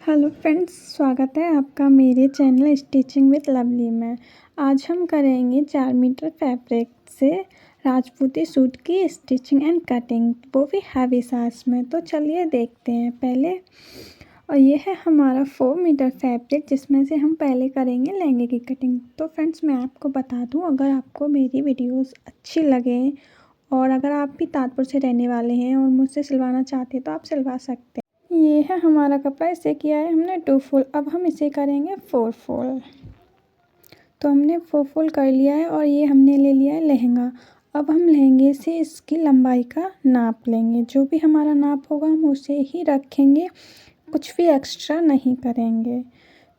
Hello friends, स्वागत है आपका मेरे चैनल स्टिचिंग विद लवली में। आज हम करेंगे 4 मीटर फैब्रिक से राजपूती सूट की स्टिचिंग एंड कटिंग, वो भी हैवी साइज में। तो चलिए देखते हैं पहले। और ये है हमारा 4 मीटर फैब्रिक, जिसमें से हम पहले करेंगे लहंगे की कटिंग। तो फ्रेंड्स, मैं आपको बता दूं, अगर आपको मेरी वीडियोस अच्छी लगे और अगर आप भी ताजपुर से रहने वाले हैं और मुझसे सिलवाना चाहते हैं तो आप सिलवा सकते हैं। ये है हमारा कपड़ा, इसे किया है हमने 2 फोल्ड। अब हम इसे करेंगे 4 फोल्ड। तो हमने 4 फोल्ड कर लिया है और ये हमने ले लिया है लहंगा। अब हम लहंगे से इसकी लंबाई का नाप लेंगे। जो भी हमारा नाप होगा हम उसे ही रखेंगे, कुछ भी एक्स्ट्रा नहीं करेंगे।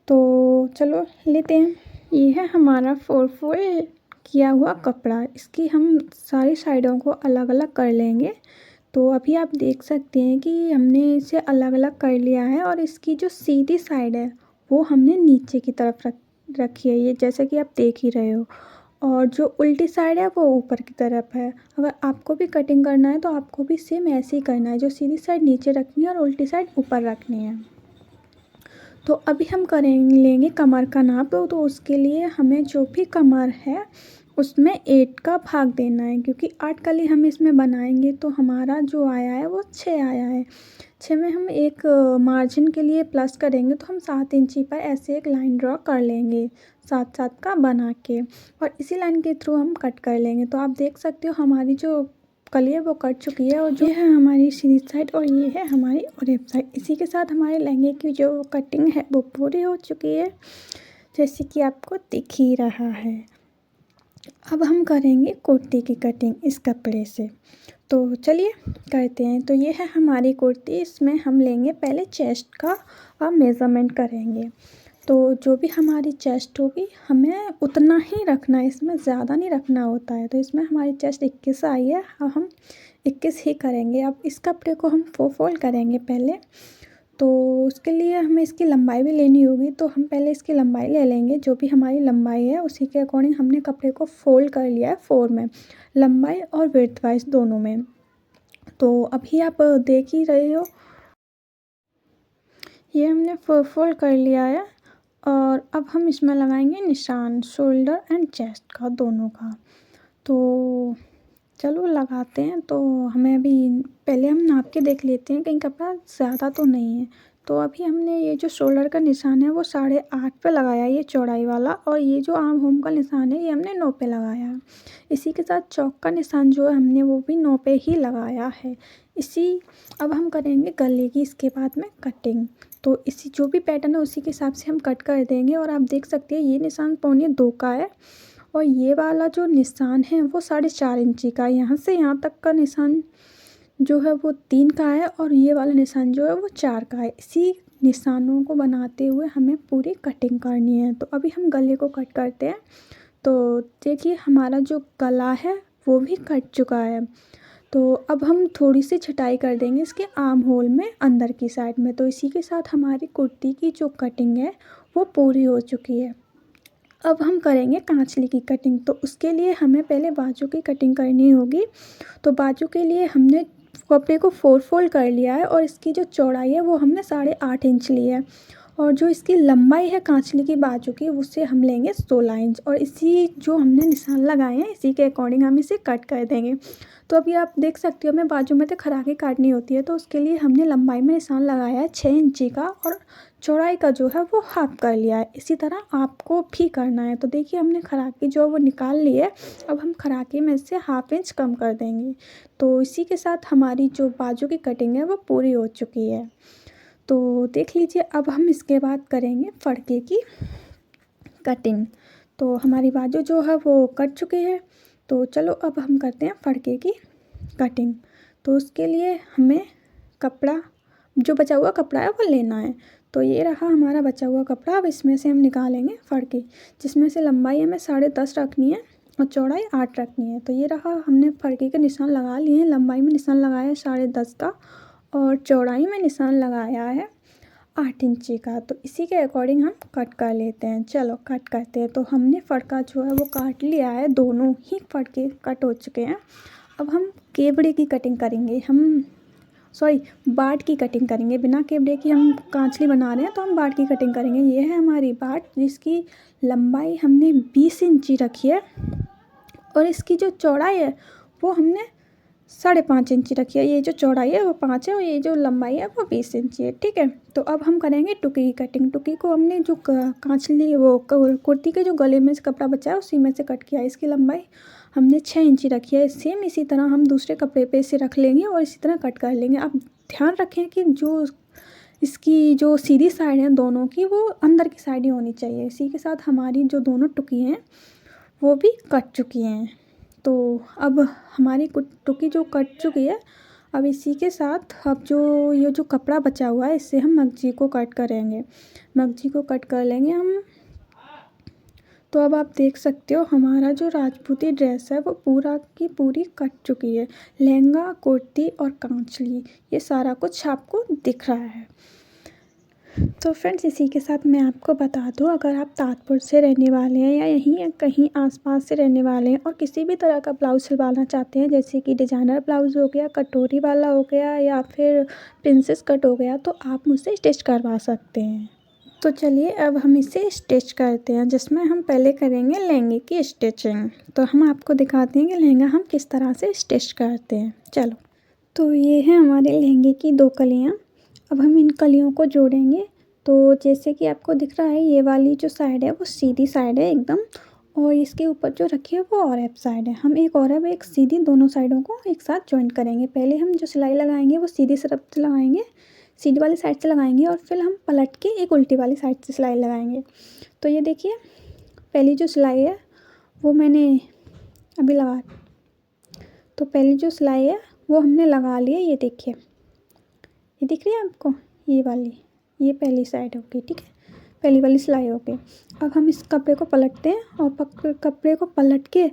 तो चलो लेते हैं। ये है हमारा 4 फोल्ड किया हुआ कपड़ा। इसकी हम सारी साइडों को अलग अलग कर लेंगे। तो अभी आप देख सकते हैं कि हमने इसे अलग अलग कर लिया है और इसकी जो सीधी साइड है वो हमने नीचे की तरफ रखी है, ये जैसे कि आप देख ही रहे हो। और जो उल्टी साइड है वो ऊपर की तरफ है। अगर आपको भी कटिंग करना है तो आपको भी सेम ऐसे ही करना है, जो सीधी साइड नीचे रखनी है और उल्टी साइड ऊपर रखनी है। तो अभी हम लेंगे कमर का नाप। तो उसके लिए हमें जो भी कमर है उसमें 8 का भाग देना है, क्योंकि 8 कली हम इसमें बनाएंगे। तो हमारा जो आया है वो 6 आया है। 6 में हम एक मार्जिन के लिए प्लस करेंगे, तो हम 7 इंची पर ऐसे एक लाइन ड्रॉ कर लेंगे, 7-7 का बना के, और इसी लाइन के थ्रू हम कट कर लेंगे। तो आप देख सकते हो हमारी जो कली है वो कट चुकी है, और जो है हमारी सीधी साइड और ये है हमारी ओरेप साइड। इसी के साथ हमारे लहंगे की जो कटिंग है वो पूरी हो चुकी है, जैसे कि आपको दिख ही रहा है। अब हम करेंगे कुर्ती की कटिंग इस कपड़े से। तो चलिए करते हैं। तो ये है हमारी कुर्ती। इसमें हम लेंगे पहले चेस्ट का मेज़रमेंट करेंगे। तो जो भी हमारी चेस्ट होगी हमें उतना ही रखना है, इसमें ज़्यादा नहीं रखना होता है। तो इसमें हमारी चेस्ट 21 आई है, अब हम 21 ही करेंगे। अब इस कपड़े को हम 4 फोल्ड करेंगे पहले। तो उसके लिए हमें इसकी लंबाई भी लेनी होगी, तो हम पहले इसकी लंबाई ले लेंगे। जो भी हमारी लंबाई है उसी के अकॉर्डिंग हमने कपड़े को फोल्ड कर लिया है 4 में, लंबाई और विड्थ वाइज दोनों में। तो अभी आप देख ही रहे हो, ये हमने 4 फोल्ड कर लिया है। और अब हम इसमें लगाएंगे निशान शोल्डर एंड चेस्ट का, दोनों का। तो चलो लगाते हैं। तो हमें अभी पहले हम नाप के देख लेते हैं कहीं कपड़ा ज़्यादा तो नहीं है। तो अभी हमने ये जो शोल्डर का निशान है वो 8.5 पे लगाया है, ये चौड़ाई वाला। और ये जो आर्म होम का निशान है ये हमने 9 पे लगाया है। इसी के साथ चौक का निशान जो है हमने वो भी 9 पे ही लगाया है। अब हम करेंगे गले की इसके बाद में कटिंग। तो इसी जो भी पैटर्न है उसी के हिसाब से हम कट कर देंगे। और आप देख सकते हैं ये निशान 1.25 का है, और ये वाला जो निशान है वो 4.5 इंची का है। यहाँ से यहाँ तक का निशान जो है वो 3 का है, और ये वाला निशान जो है वो 4 का है। इसी निशानों को बनाते हुए हमें पूरी कटिंग करनी है। तो अभी हम गले को कट करते हैं। तो देखिए हमारा जो गला है वो भी कट चुका है। तो अब हम थोड़ी सी छटाई कर देंगे इसके आर्म होल में अंदर की साइड में। तो इसी के साथ हमारी कुर्ती की जो कटिंग है वो पूरी हो चुकी है। अब हम करेंगे कांचली की कटिंग। तो उसके लिए हमें पहले बाजू की कटिंग करनी होगी। तो बाजू के लिए हमने कपड़े को 4 फोल्ड कर लिया है, और इसकी जो चौड़ाई है वो हमने 8.5 इंच ली है। और जो इसकी लंबाई है कांचली की बाजू की, उससे हम लेंगे 16 इंच। और इसी जो हमने निशान लगाए हैं इसी के अकॉर्डिंग हम इसे कट कर देंगे। तो अभी आप देख सकते हो हमें बाजू में तो खराकी काटनी होती है, तो उसके लिए हमने लंबाई में निशान लगाया है 6 इंची का, और चौड़ाई का जो है वो हाफ कर लिया है। इसी तरह आपको भी करना है। तो देखिए हमने खराकी जो है वो निकाल ली है। अब हम खराकी में से 1/2 इंच कम कर देंगे। तो इसी के साथ हमारी जो बाजू की कटिंग है वो पूरी हो चुकी है। तो देख लीजिए, अब हम इसके बाद करेंगे फड़के की कटिंग। तो हमारी बाजू जो है वो कट चुकी है। तो चलो अब हम करते हैं फड़के की कटिंग। तो उसके लिए हमें कपड़ा, जो बचा हुआ कपड़ा है वो लेना है। तो ये रहा हमारा बचा हुआ कपड़ा। अब इसमें से हम निकालेंगे फड़के, जिसमें से लंबाई हमें 10.5 रखनी है और चौड़ाई 8 रखनी है। तो ये रहा, हमने फड़के के निशान लगा लिए हैं। लंबाई में निशान लगाया है 10.5 का, और चौड़ाई में निशान लगाया है 8 इंची का। तो इसी के अकॉर्डिंग हम कट कर लेते हैं। चलो कट करते हैं। तो हमने फड़का जो है वो काट लिया है, दोनों ही फड़के कट हो चुके हैं। अब हम केवड़े की कटिंग करेंगे। हम सॉरी बाट की कटिंग करेंगे। बिना कैमरे की हम कांचली बना रहे हैं तो हम बाट की कटिंग करेंगे। ये है हमारी बाट जिसकी लंबाई हमने 20 इंची रखी है और इसकी जो चौड़ाई है वो हमने 5.5 इंची रखी है। ये जो चौड़ाई है वो 5 है और ये जो लंबाई है वो 20 इंची है। ठीक है, तो अब हम करेंगे टुकी की कटिंग। टुकी को हमने जो कांचली वो कुर्ती के जो गले में से कपड़ा बचा है उसी में से कट किया है। इसकी लंबाई हमने 6 इंची रखी है। सेम इसी तरह हम दूसरे कपड़े पे इसे रख लेंगे और इसी तरह कट कर लेंगे। अब ध्यान रखें कि जो इसकी जो सीधी साइड है दोनों की वो अंदर की साइड ही होनी चाहिए। इसी के साथ हमारी जो दोनों टुकी हैं वो भी कट चुकी हैं। तो अब हमारी टुकी जो कट चुकी है, अब इसी के साथ अब जो ये जो कपड़ा बचा हुआ है इससे हम मगजी को कट करेंगे। मगजी को कट कर लेंगे हम। तो अब आप देख सकते हो हमारा जो राजपूती ड्रेस है वो पूरा की पूरी कट चुकी है। लहंगा, कुर्ती और कांचली ये सारा कुछ आपको दिख रहा है। तो फ्रेंड्स इसी के साथ मैं आपको बता दूं, अगर आप ताजपुर से रहने वाले हैं या यहीं या कहीं आसपास से रहने वाले हैं और किसी भी तरह का ब्लाउज़ सिलवाना चाहते हैं, जैसे कि डिज़ाइनर ब्लाउज़ हो गया, कटोरी वाला हो गया या फिर प्रिंसेस कट हो गया, तो आप मुझसे स्टिच करवा सकते हैं। तो चलिए अब हम इसे स्टिच करते हैं, जिसमें हम पहले करेंगे लहंगे की स्टिचिंग। तो हम आपको दिखाते हैं कि लहंगा हम किस तरह से स्टिच करते हैं। चलो, तो ये है हमारे लहंगे की 2 कलियाँ। अब हम इन कलियों को जोड़ेंगे। तो जैसे कि आपको दिख रहा है ये वाली जो साइड है वो सीधी साइड है एकदम, और इसके ऊपर जो रखी है वो औरब साइड है। हम एक औरब एक सीधी दोनों साइडों को एक साथ जॉइंट करेंगे। पहले हम जो सिलाई लगाएंगे वो सीधी तरफ से लगाएंगे, सीधी वाली साइड से लगाएंगे और फिर हम पलट के एक उल्टी वाली साइड से सिलाई लगाएंगे। तो ये देखिए पहली जो सिलाई है वो मैंने अभी लगा, तो पहली जो सिलाई है वो हमने लगा ली है। ये देखिए, ये दिख रही है आपको, ये वाली, ये पहली साइड होगी। ठीक है, पहली वाली सिलाई होगी। अब हम इस कपड़े को पलटते हैं और कपड़े को पलट के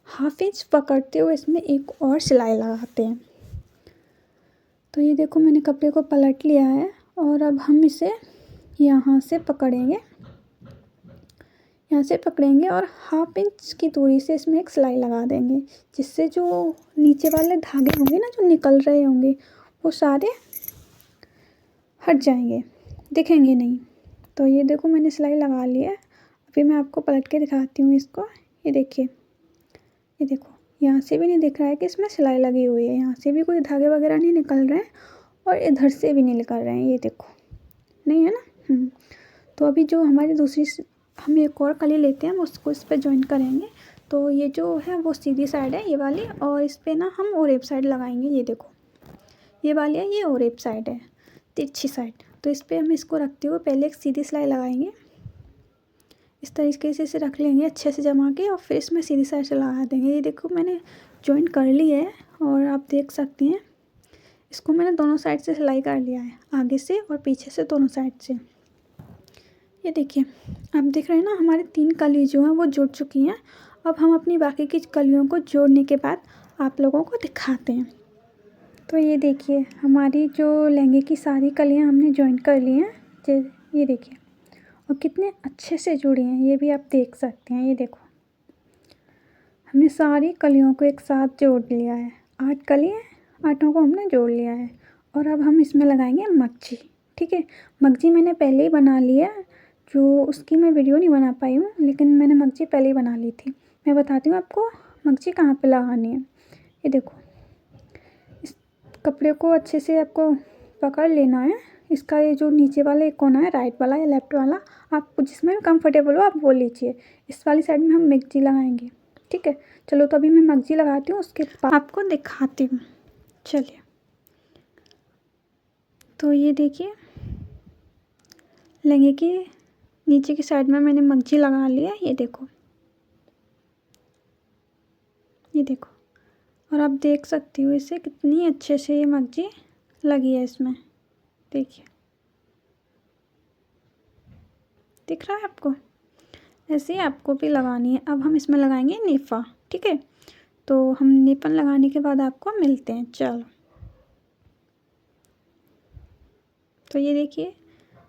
1/2 इंच पकड़ते हुए इसमें एक और सिलाई लगाते हैं। तो ये देखो मैंने कपड़े को पलट लिया है और अब हम इसे यहाँ से पकड़ेंगे, यहाँ से पकड़ेंगे और 1/2 इंच की दूरी से इसमें एक सिलाई लगा देंगे, जिससे जो नीचे वाले धागे होंगे ना जो निकल रहे होंगे वो सारे हट जाएंगे, दिखेंगे नहीं। तो ये देखो मैंने सिलाई लगा ली है। अभी मैं आपको पलट के दिखाती हूँ इसको। ये देखिए, ये देखो यहाँ से भी नहीं दिख रहा है कि इसमें सिलाई लगी हुई है, यहाँ से भी कोई धागे वगैरह नहीं निकल रहे हैं और इधर से भी नहीं निकल रहे हैं। ये देखो, नहीं है ना। तो अभी जो हमारी दूसरी हम एक और कली लेते हैं, हम उसको इस पर जॉइन करेंगे। तो ये जो है वो सीधी साइड है ये वाली, और इस पर ना हम ओरेब साइड लगाएंगे। ये देखो ये वाली है, ये ओरेब साइड है, तिरछी साइड। तो इस पर हम इसको रखते हुए पहले एक सीधी सिलाई लगाएंगे, इस तरीके से इसे रख लेंगे अच्छे से जमा के, और फिर इसमें सीधी साइड से लगा देंगे। ये देखो मैंने जॉइन कर ली है और आप देख सकते हैं इसको मैंने दोनों साइड से सिलाई कर लिया है, आगे से और पीछे से दोनों साइड से। ये देखिए आप देख रहे हैं ना हमारी 3 कली जो हैं वो जुड़ चुकी हैं। अब हम अपनी बाकी की कलियों को जोड़ने के बाद आप लोगों को दिखाते हैं। तो ये देखिए हमारी जो लहंगे की सारी कलियां हमने जॉइन कर ली हैं। ये देखिए, और कितने अच्छे से जुड़ी हैं ये भी आप देख सकते हैं। ये देखो हमने सारी कलियों को एक साथ जोड़ लिया है, 8 कली हैं, 8 को हमने जोड़ लिया है। और अब हम इसमें लगाएंगे मगजी। ठीक है, मगजी मैंने पहले ही बना ली है, जो उसकी मैं वीडियो नहीं बना पाई हूँ, लेकिन मैंने मगजी पहले ही बना ली थी। मैं बताती हूँ आपको मगजी कहाँ पे लगानी है। ये देखो इस कपड़े को अच्छे से आपको पकड़ लेना है। इसका ये जो नीचे वाला एक कोना है, राइट वाला या लेफ्ट वाला, आप जिसमें कंफर्टेबल हो आप वो लीजिए। इस वाली साइड में हम मगजी लगाएंगे। ठीक है, चलो तो अभी मैं मगजी लगाती हूँ, उसके बाद आपको दिखाती हूँ। चलिए, तो ये देखिए लहंगे की नीचे की साइड में मैंने मगजी लगा लिया। ये देखो, ये देखो, और आप देख सकती हो इसे कितनी अच्छे से ये मगजी लगी है इसमें। देखिए दिख रहा है आपको, ऐसे ही आपको भी लगानी है। अब हम इसमें लगाएंगे नेफा। ठीक है, तो हम नेपन लगाने के बाद आपको मिलते हैं। चलो, तो ये देखिए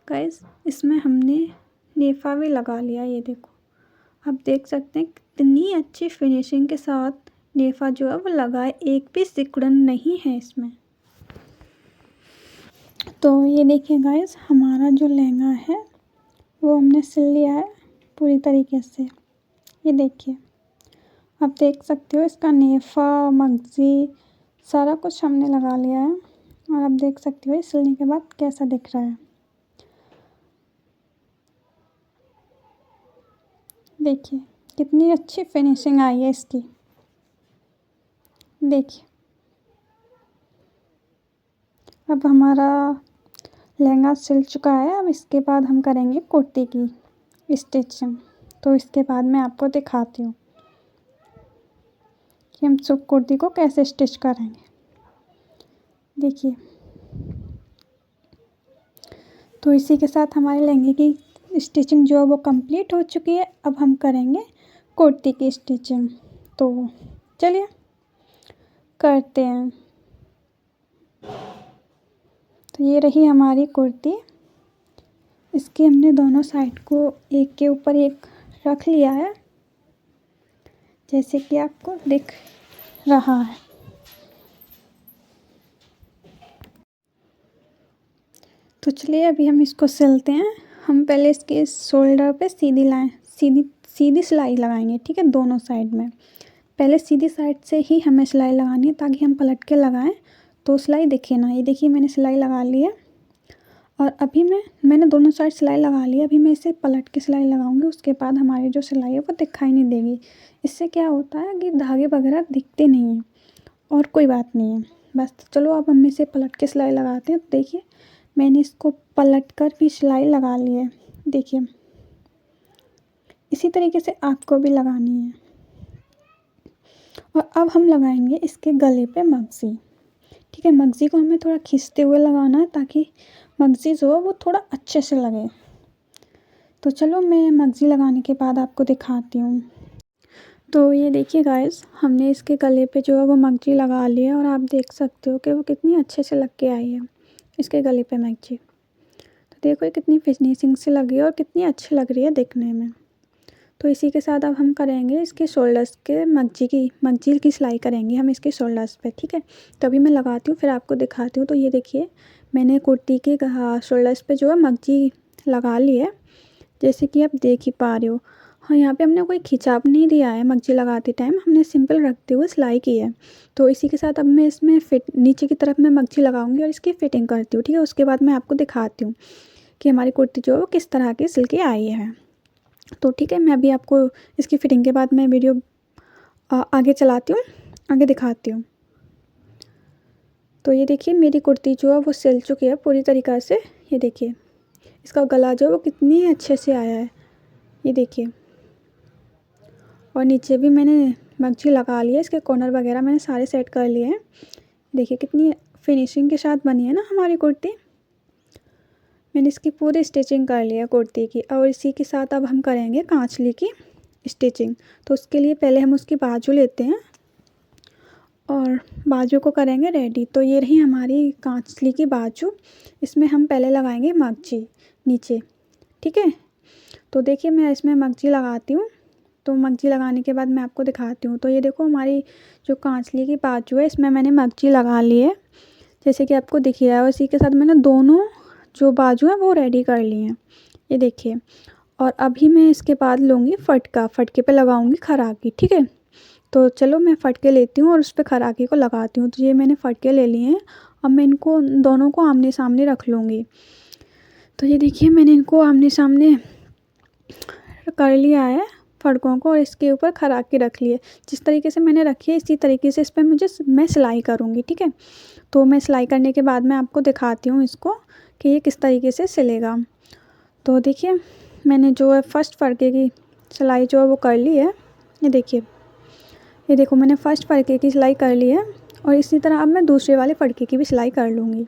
गाइस इसमें हमने नेफा भी लगा लिया। ये देखो आप देख सकते हैं कितनी अच्छी फिनिशिंग के साथ नेफा जो है वो लगा है, एक भी सिकुड़न नहीं है इसमें। तो ये देखिए गाइस, हमारा जो लहंगा है वो हमने सिल लिया है पूरी तरीके से। ये देखिए, आप देख सकते हो इसका नेफा, मगजी सारा कुछ हमने लगा लिया है और आप देख सकते हो ये सिलने के बाद कैसा दिख रहा है। देखिए कितनी अच्छी फिनिशिंग आई है इसकी। देखिए, अब हमारा लहंगा सिल चुका है। अब इसके बाद हम करेंगे कुर्ती की स्टिचिंग। तो इसके बाद मैं आपको दिखाती हूँ कि हम कुर्ती को कैसे स्टिच करेंगे। देखिए, तो इसी के साथ हमारे लहंगे की स्टिचिंग जो है वो कंप्लीट हो चुकी है। अब हम करेंगे कुर्ती की स्टिचिंग। तो चलिए करते हैं। तो ये रही हमारी कुर्ती। इसके हमने दोनों साइड को एक के ऊपर एक रख लिया है, जैसे कि आपको दिख रहा है। तो चलिए अभी हम इसको सिलते हैं। हम पहले इसके शोल्डर पे सीधी सिलाई लगाएंगे, ठीक है, दोनों साइड में। पहले सीधी साइड से ही हमें सिलाई लगानी है ताकि हम पलट के लगाएं तो सिलाई दिखे ना। ये देखिए मैंने सिलाई लगा ली है और अभी मैंने दोनों साइड सिलाई लगा ली है। अभी मैं इसे पलट के सिलाई लगाऊंगी, उसके बाद हमारी जो सिलाई है वो दिखाई नहीं देगी। इससे क्या होता है कि धागे वगैरह दिखते नहीं हैं। और कोई बात नहीं है, बस चलो अब हम इसे पलट के सिलाई लगाते हैं। तो देखिए मैंने इसको पलट कर भी सिलाई लगा ली है। देखिए इसी तरीके से आपको भी लगानी है। और अब हम लगाएंगे इसके गले पे मगजी, ठीक है। मगजी को हमें थोड़ा खींचते हुए लगाना है ताकि मगजी जो है वो थोड़ा अच्छे से लगे। तो चलो मैं मगजी लगाने के बाद आपको दिखाती हूँ। तो ये देखिए गाइस, हमने इसके गले पे जो है वो मगजी लगा ली है और आप देख सकते हो कि वो कितनी अच्छे से लग के आई है इसके गले पे मगजी। तो देखो ये कितनी फिनिशिंग से लगी है और कितनी अच्छी लग रही है दिखने में। तो इसी के साथ अब हम करेंगे इसके शोल्डर्स के मगजी की सिलाई करेंगे हम इसके शोल्डर्स पे, ठीक है। तो अभी मैं लगाती हूँ फिर आपको दिखाती हूँ। तो ये देखिए मैंने कुर्ती के शोल्डर्स पे जो है मगजी लगा ली है, जैसे कि आप देख ही पा रहे हो। हाँ, यहाँ पे हमने कोई खिंचाव नहीं दिया है मगजी लगाते टाइम, हमने सिंपल रखते हुए सिलाई की है। तो इसी के साथ अब मैं इसमें नीचे की तरफ मैं मगजी लगाऊंगी और इसकी फिटिंग करती हूँ, ठीक है। उसके बाद मैं आपको दिखाती हूँ कि हमारी कुर्ती जो है वो किस तरह की सिल के आई है। तो ठीक है, मैं अभी आपको इसकी फ़िटिंग के बाद मैं वीडियो आगे चलाती हूँ, आगे दिखाती हूँ। तो ये देखिए मेरी कुर्ती जो है वो सिल चुकी है पूरी तरीक़ा से। ये देखिए इसका गला जो है वो कितनी अच्छे से आया है, ये देखिए। और नीचे भी मैंने मगजी लगा ली है, इसके कॉर्नर वगैरह मैंने सारे सेट कर लिए हैं। देखिए कितनी फिनिशिंग के साथ बनी है ना हमारी कुर्ती। मैंने इसकी पूरी स्टिचिंग कर ली है कुर्ती की। और इसी के साथ अब हम करेंगे कांचली की स्टिचिंग। तो उसके लिए पहले हम उसकी बाजू लेते हैं और बाजू को करेंगे रेडी। तो ये रही हमारी कांचली की बाजू। इसमें हम पहले लगाएंगे मगजी नीचे, ठीक है। तो देखिए मैं इसमें मगजी लगाती हूँ। तो मगजी लगाने के बाद मैं आपको दिखाती हूँ। तो ये देखो हमारी जो कांचली की बाजू है इसमें मैंने मगजी लगा ली है, जैसे कि आपको दिख रहा है। और इसी के साथ मैंने दोनों जो बाजू हैं वो रेडी कर ली हैं, ये देखिए। और अभी मैं इसके बाद लूँगी फटके पे लगाऊंगी खराकी, ठीक है। तो चलो मैं फटके लेती हूँ और उस पर खराकी को लगाती हूँ। तो ये मैंने फटके ले लिए हैं। अब मैं इनको दोनों को आमने सामने रख लूँगी। तो ये देखिए मैंने इनको आमने सामने कर लिया है फटकों को, और इसके ऊपर खराकी रख ली है। जिस तरीके से मैंने रखी है इसी तरीके से इस पर मैं सिलाई करूँगी, ठीक है। तो मैं सिलाई करने के बाद मैं आपको दिखाती हूँ इसको कि ये किस तरीके से सिलेगा। तो देखिए मैंने जो है फर्स्ट फड़के की सिलाई जो है वो कर ली है, ये देखिए। ये देखो मैंने फर्स्ट फड़के की सिलाई कर ली है और इसी तरह अब मैं दूसरे वाले फड़के की भी सिलाई कर लूँगी,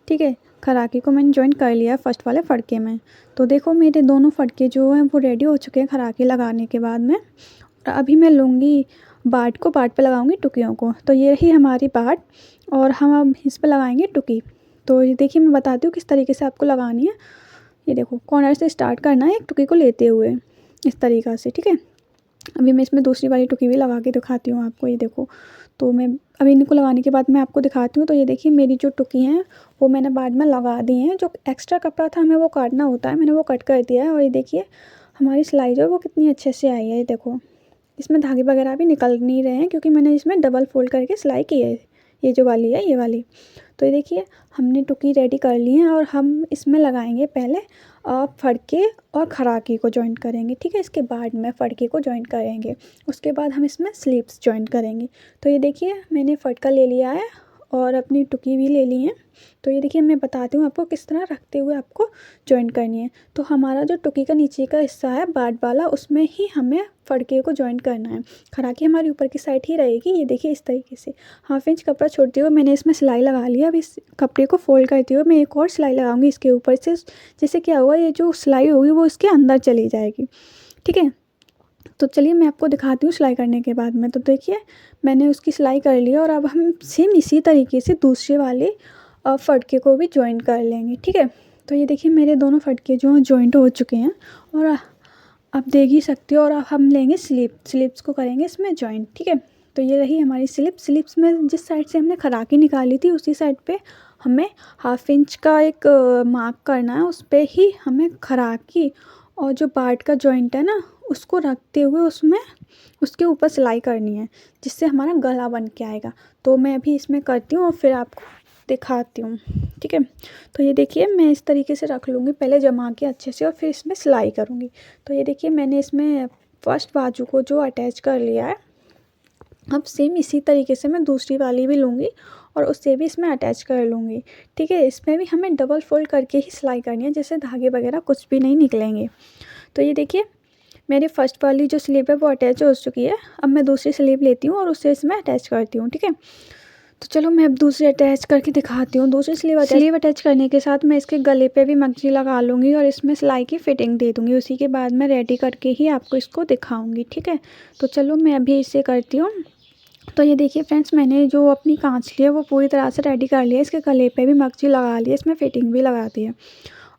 ठीक है। खराकी को मैंने जॉइन कर लिया है फर्स्ट वाले फड़के में। तो देखो मेरे दोनों फड़के जो हैं वो रेडी हो चुके हैं खराकी लगाने के बाद में। और अभी मैं लूँगी बाट को, बाट पे लगाऊंगी टुकियों को। तो ये रही हमारी बाट और हम अब इस पर लगाएंगे टुकी। तो ये देखिए मैं बताती हूँ किस तरीके से आपको लगानी है। ये देखो कॉर्नर से स्टार्ट करना है एक टुकी को लेते हुए इस तरीक़ा से, ठीक है। अभी मैं इसमें दूसरी वाली टुकी भी लगा के दिखाती हूँ आपको, ये देखो। तो मैं अभी इनको लगाने के बाद मैं आपको दिखाती हूँ। तो ये देखिए मेरी जो टुकी हैं वो मैंने बाद में लगा दी हैं। जो एक्स्ट्रा कपड़ा था हमें वो काटना होता है, मैंने वो कट कर दिया है। और ये देखिए हमारी सिलाई जो है वो कितनी अच्छे से आई है। ये देखो इसमें धागे वगैरह भी निकल नहीं रहे हैं क्योंकि मैंने इसमें डबल फोल्ड करके सिलाई की है। ये जो वाली है ये वाली। तो ये देखिए हमने टुकी रेडी कर ली है और हम इसमें लगाएंगे पहले फड़के और खराकी को जॉइंट करेंगे, ठीक है। इसके बाद में फड़के को जॉइंट करेंगे, उसके बाद हम इसमें स्लीव्स जॉइंट करेंगे। तो ये देखिए मैंने फटका ले लिया है और अपनी टुकी भी ले ली है। तो ये देखिए मैं बताती हूँ आपको किस तरह रखते हुए आपको जॉइंट करनी है। तो हमारा जो टुकी का नीचे का हिस्सा है बाट वाला, उसमें ही हमें फड़के को जॉइंट करना है। खराकी हमारी ऊपर की साइड ही रहेगी। ये देखिए इस तरीके से 1/2 इंच कपड़ा छोड़ते हुए मैंने इसमें सिलाई लगा लिया। अब इस कपड़े को फोल्ड करते हुए मैं एक और सिलाई लगाऊंगी इसके ऊपर से। जिससे क्या होगा, ये जो सिलाई होगी वो इसके अंदर चली जाएगी, ठीक है। तो चलिए मैं आपको दिखाती हूँ सिलाई करने के बाद में। तो देखिए मैंने उसकी सिलाई कर ली और अब हम सेम इसी तरीके से दूसरे वाले फटके को भी जॉइंट कर लेंगे, ठीक है। तो ये देखिए मेरे दोनों फटके जो जॉइंट हो चुके हैं और आप देख ही सकते हो। और अब हम लेंगे स्लिप्स को करेंगे इसमें जॉइंट, ठीक है। तो ये रही हमारी स्लिप्स में जिस साइड से हमने खराकी निकाली थी उसी साइड पे हमें 1/2 इंच का एक मार्क करना है। उस पर ही हमें खराकी और जो बाट का जॉइंट है ना उसको रखते हुए उसमें उसके ऊपर सिलाई करनी है, जिससे हमारा गला बन के आएगा। तो मैं अभी इसमें करती हूँ और फिर आपको दिखाती हूँ, ठीक है। तो ये देखिए मैं इस तरीके से रख लूँगी पहले जमा के अच्छे से और फिर इसमें सिलाई करूँगी। तो ये देखिए मैंने इसमें फर्स्ट बाजू को जो अटैच कर लिया है, अब सेम इसी तरीके से मैं दूसरी वाली भी लूँगी और उससे भी इसमें अटैच कर लूँगी, ठीक है। इसमें भी हमें डबल फोल्ड करके ही सिलाई करनी है, जैसे धागे वगैरह कुछ भी नहीं निकलेंगे। तो ये देखिए मेरी फर्स्ट वाली जो स्लीव है वो अटैच हो चुकी है। अब मैं दूसरी स्लीव लेती हूँ और उससे इसमें अटैच करती हूँ, ठीक है। तो चलो मैं अब दूसरी अटैच करके दिखाती हूँ। दूसरी स्लीव अटैच करने के साथ मैं इसके गले पे भी मगजी लगा लूँगी और इसमें सिलाई की फिटिंग दे दूँगी। उसी के बाद मैं रेडी करके ही आपको इसको दिखाऊँगी, ठीक है। तो चलो मैं अभी इसे करती हूँ। तो ये देखिए फ्रेंड्स मैंने जो अपनी कांच ली है वो पूरी तरह से रेडी कर लिया है। इसके गले पे भी मगजी लगा ली है, इसमें फिटिंग भी लगा दी है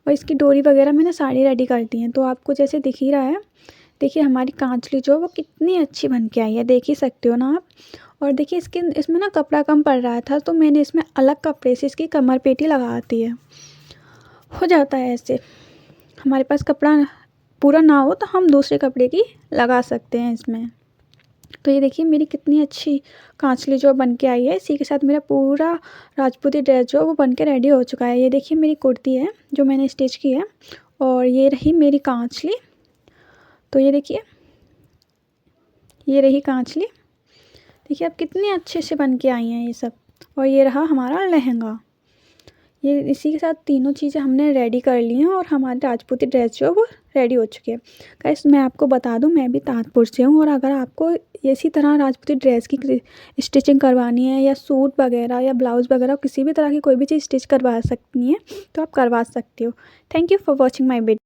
और इसकी डोरी वगैरह मैंने सारी रेडी कर दी है। तो आपको जैसे दिख ही रहा है, देखिए हमारी कांचली जो वो कितनी अच्छी बन के आई है, देख ही सकते हो ना आप। और देखिए इसमें ना कपड़ा कम पड़ रहा था तो मैंने इसमें अलग कपड़े से इसकी कमर पेटी लगा दी है। हो जाता है ऐसे, हमारे पास कपड़ा पूरा ना हो तो हम दूसरे कपड़े की लगा सकते हैं इसमें। तो ये देखिए मेरी कितनी अच्छी कांचली जो बन के आई है। इसी के साथ मेरा पूरा राजपूती ड्रेस जो वो बन के रेडी हो चुका है। ये देखिए मेरी कुर्ती है जो मैंने स्टिच की है और ये रही मेरी कांचली। तो ये देखिए ये रही कांचली, देखिए अब कितनी अच्छे से बन के आई हैं ये सब। और ये रहा हमारा लहंगा। ये इसी के साथ तीनों चीज़ें हमने रेडी कर ली हैं और हमारी राजपूती ड्रेस जो है वो रेडी हो चुकी है। गाइस मैं आपको बता दूं मैं भी ताजपुर से हूँ और अगर आपको इसी तरह राजपूती ड्रेस की स्टिचिंग करवानी है या सूट वगैरह या ब्लाउज़ वगैरह किसी भी तरह की कोई भी चीज़ स्टिच करवा सकती है तो आप करवा सकते हो। Thank you for watching my video.